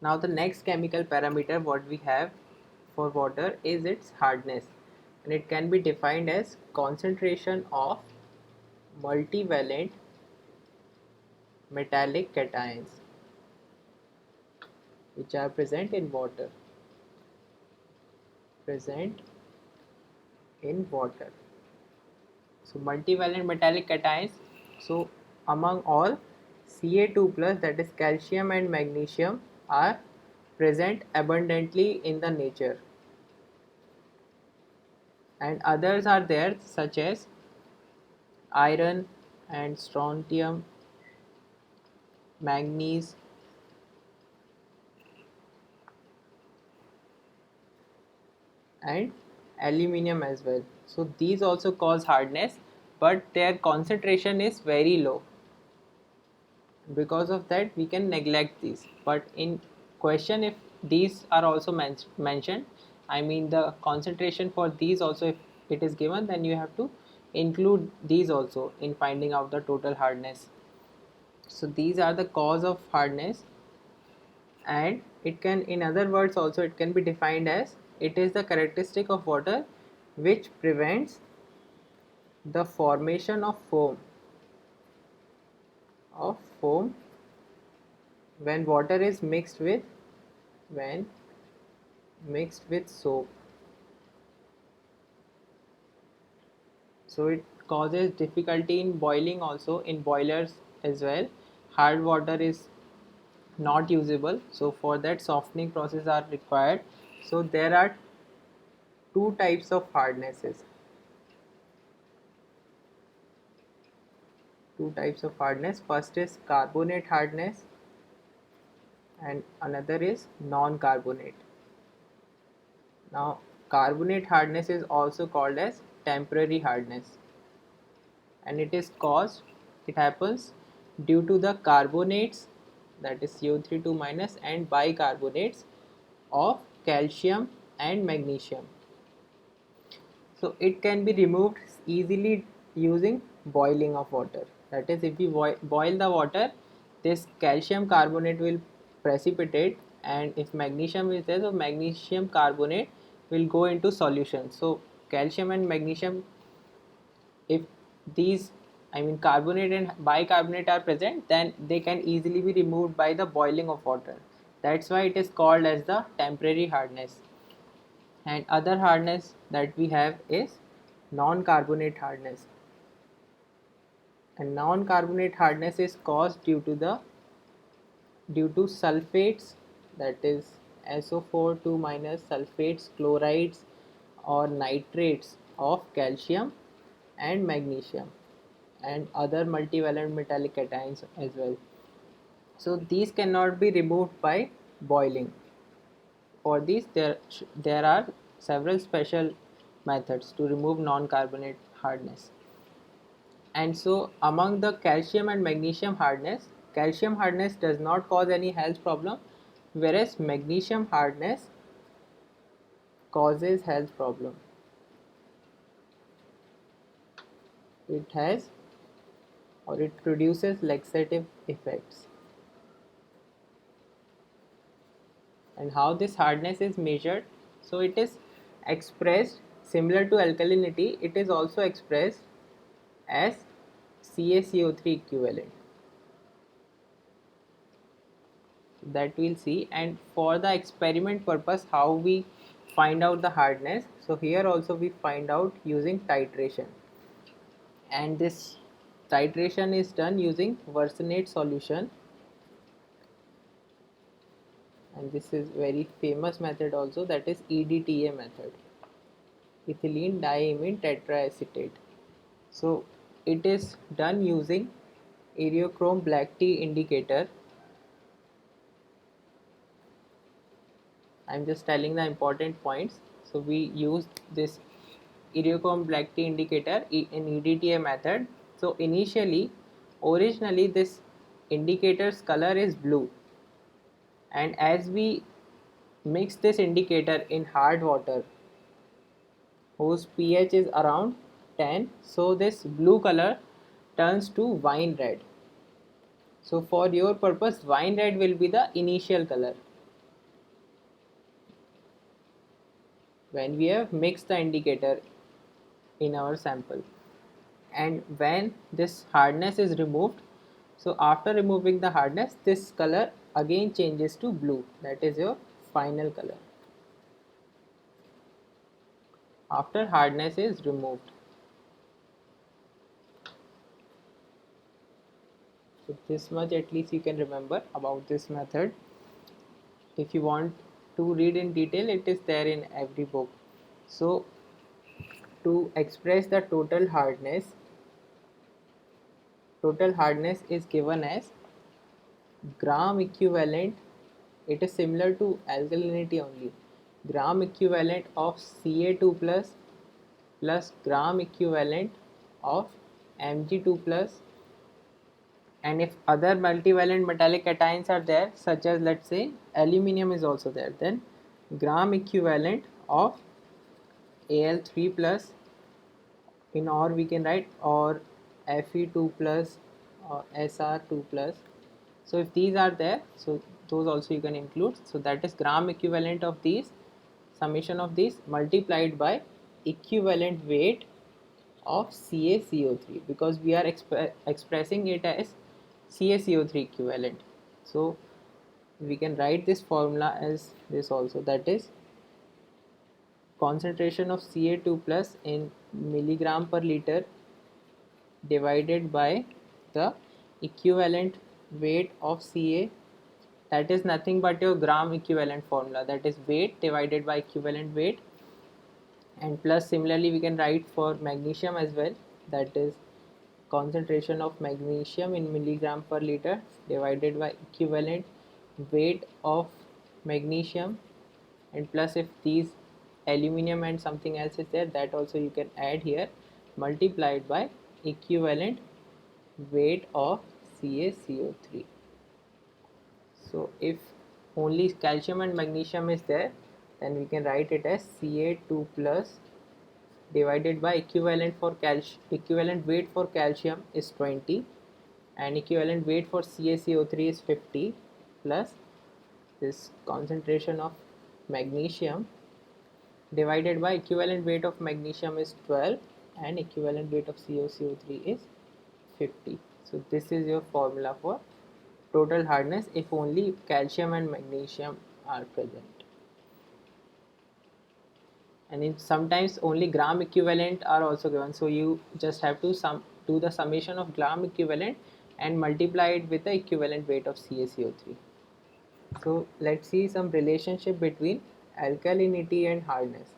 Now the next chemical parameter what we have for water is its hardness, and it can be defined as concentration of multivalent metallic cations which are present in water. Present in water. So multivalent metallic cations. So among all, Ca2 plus, that is calcium and magnesium, are present abundantly in the nature, and others are there such as iron and strontium, manganese, and aluminium as well. So these also cause hardness, but their concentration is very low. Because of that we can neglect these, but in question if these are also mentioned, I mean the concentration for these also, if it is given, then you have to include these also in finding out the total hardness. So these are the cause of hardness, and it can, in other words also, it can be defined as it is the characteristic of water which prevents the formation of foam when water is when mixed with soap. So it causes difficulty in boiling also, in boilers as well. Hard water is not usable, so for that softening process are required. So there are two types of hardnesses. Two types of hardness. First is carbonate hardness and another is non-carbonate. Now carbonate hardness is also called as temporary hardness, and it happens due to the carbonates, that is CO3 minus, and bicarbonates of calcium and magnesium. So it can be removed easily using boiling of water. That is, if we boil the water, this calcium carbonate will precipitate, and if magnesium is there, so magnesium carbonate will go into solution. So calcium and magnesium, if these, I mean carbonate and bicarbonate are present, then they can easily be removed by the boiling of water. That's why it is called as the temporary hardness. And other hardness that we have is non-carbonate hardness, and non-carbonate hardness is caused due to sulfates, that is SO4 2 minus sulfates, chlorides, or nitrates of calcium and magnesium, and other multivalent metallic cations as well. So these cannot be removed by boiling. For these there are several special methods to remove non-carbonate hardness. And so among the calcium and magnesium hardness, calcium hardness does not cause any health problem, whereas magnesium hardness causes health problem. It has, or it produces laxative effects. And how this hardness is measured? So it is expressed similar to alkalinity, it is also expressed as CaCO3 equivalent, that we'll see. And for the experiment purpose, how we find out the hardness, so here also we find out using titration, and this titration is done using Versenate solution, and this is very famous method also, that is EDTA method, ethylene diamine tetraacetate. So it is done using Eriochrome black tea indicator. I'm just telling the important points. So we use this Eriochrome black tea indicator in EDTA method. So originally this indicator's color is blue, and as we mix this indicator in hard water whose pH is around 10, so this blue color turns to wine red. So for your purpose, wine red will be the initial color. when we have mixed the indicator in our sample, and when this hardness is removed, so after removing the hardness, this color again changes to blue. That is your final color after hardness is removed. So this much at least you can remember about this method. If you want to read in detail, it is there in every book. So to express the total hardness is given as gram equivalent. It is similar to alkalinity only. Gram equivalent of Ca2 plus gram equivalent of Mg2 plus, and if other multivalent metallic cations are there, such as let's say aluminium is also there, then gram equivalent of Al3 plus, in or we can write or Fe2 plus or Sr2 plus. So if these are there, so those also you can include. So that is gram equivalent of these, summation of these multiplied by equivalent weight of CaCO3, because we are expressing it as CaCO3 equivalent. So we can write this formula as this also, that is concentration of Ca2 plus in milligram per liter divided by the equivalent weight of Ca, that is nothing but your gram equivalent formula, that is weight divided by equivalent weight, and plus similarly we can write for magnesium as well, that is concentration of magnesium in milligram per liter divided by equivalent weight of magnesium, and plus if these aluminium and something else is there, that also you can add here, multiplied by equivalent weight of CaCO3. So if only calcium and magnesium is there, then we can write it as Ca2 plus divided by equivalent weight for calcium is 20 and equivalent weight for CaCO3 is 50, plus this concentration of magnesium divided by equivalent weight of magnesium is 12 and equivalent weight of CaCO3 is 50. So this is your formula for total hardness if only calcium and magnesium are present. And in sometimes only gram equivalent are also given, so you just have to do the summation of gram equivalent and multiply it with the equivalent weight of CaCO3. So let's see some relationship between alkalinity and hardness.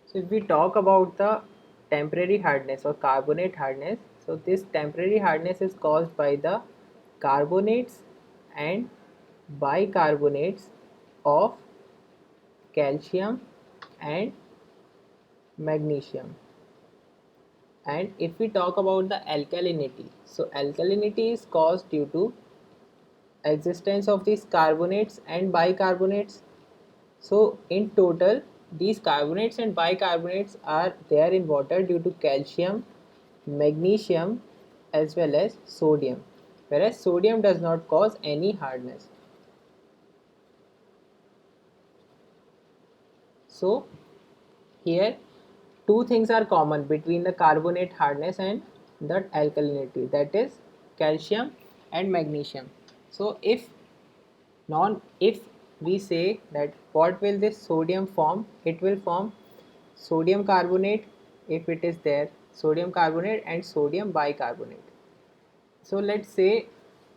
So if we talk about the temporary hardness or carbonate hardness, so this temporary hardness is caused by the carbonates and bicarbonates of calcium and magnesium. And if we talk about the alkalinity, so alkalinity is caused due to existence of these carbonates and bicarbonates. So in total, these carbonates and bicarbonates are there in water due to calcium, magnesium as well as sodium, whereas sodium does not cause any hardness. So here two things are common between the carbonate hardness and the alkalinity, that is calcium and magnesium. So if we say that what will this sodium form, it will form sodium carbonate if it is there, sodium carbonate and sodium bicarbonate. So let's say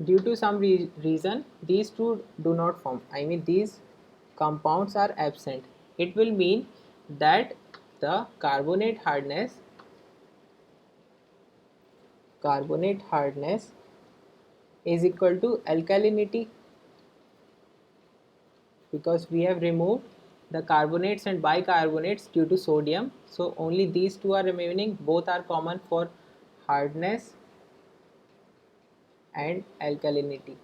due to some reason these two do not form, I mean these compounds are absent, it will mean that the carbonate hardness is equal to alkalinity, because we have removed the carbonates and bicarbonates due to sodium, so only these two are remaining, both are common for hardness and alkalinity.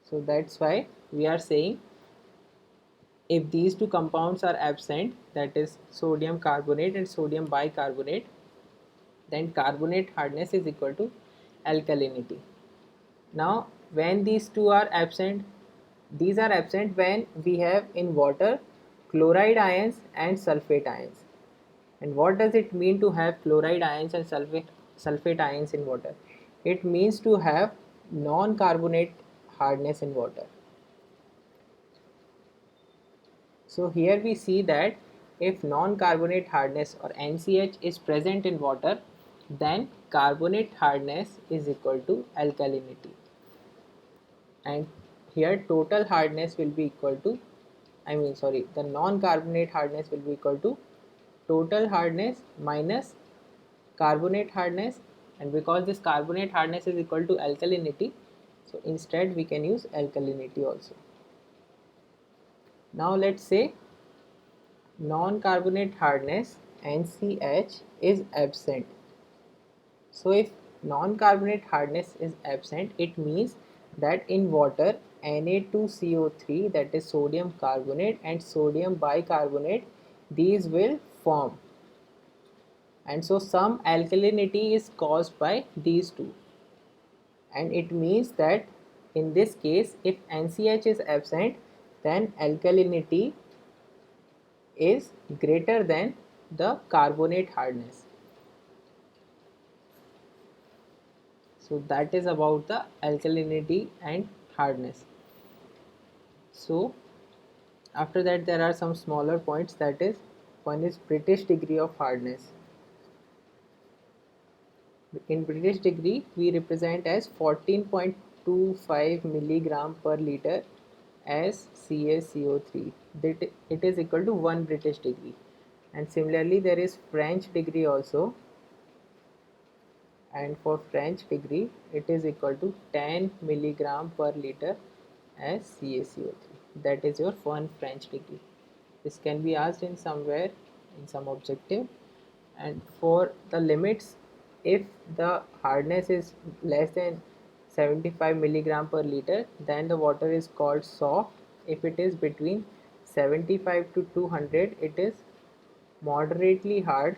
So that's why we are saying if these two compounds are absent, that is sodium carbonate and sodium bicarbonate, then carbonate hardness is equal to alkalinity. Now when these two are absent, these are absent when we have in water chloride ions and sulfate ions. And what does it mean to have chloride ions and sulfate ions in water? It means to have non-carbonate hardness in water. So here we see that if non-carbonate hardness or NCH is present in water, then carbonate hardness is equal to alkalinity. And here total hardness will be equal to, the non-carbonate hardness will be equal to total hardness minus carbonate hardness, and because this carbonate hardness is equal to alkalinity, so instead we can use alkalinity also. Now let's say non-carbonate hardness NCH is absent. So if non-carbonate hardness is absent, it means that in water Na2CO3, that is sodium carbonate, and sodium bicarbonate, these will form, and so some alkalinity is caused by these two, and it means that in this case if NCH is absent, then alkalinity is greater than the carbonate hardness. So that is about the alkalinity and hardness. So after that there are some smaller points, that is, one is British degree of hardness. In British degree we represent as 14.25 milligram per liter as CaCO3, that it is equal to 1 British degree. And similarly there is French degree also, and for French degree it is equal to 10 milligram per liter as CaCO3. That is your one French degree. This can be asked in somewhere in some objective. And for the limits, if the hardness is less than 75 milligram per liter, then the water is called soft. If it is between 75 to 200, it is moderately hard,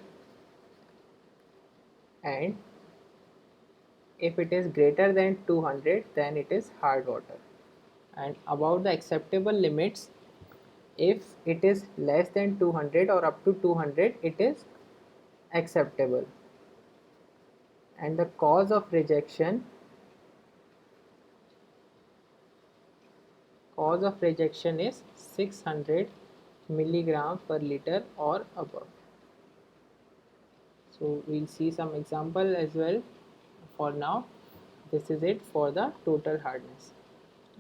and if it is greater than 200, then it is hard water. And about the acceptable limits, if it is less than 200 or up to 200, it is acceptable. And the cause of rejection is 600 milligram per liter or above. So we'll see some example as well. For now, this is it for the total hardness,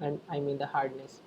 and the hardness.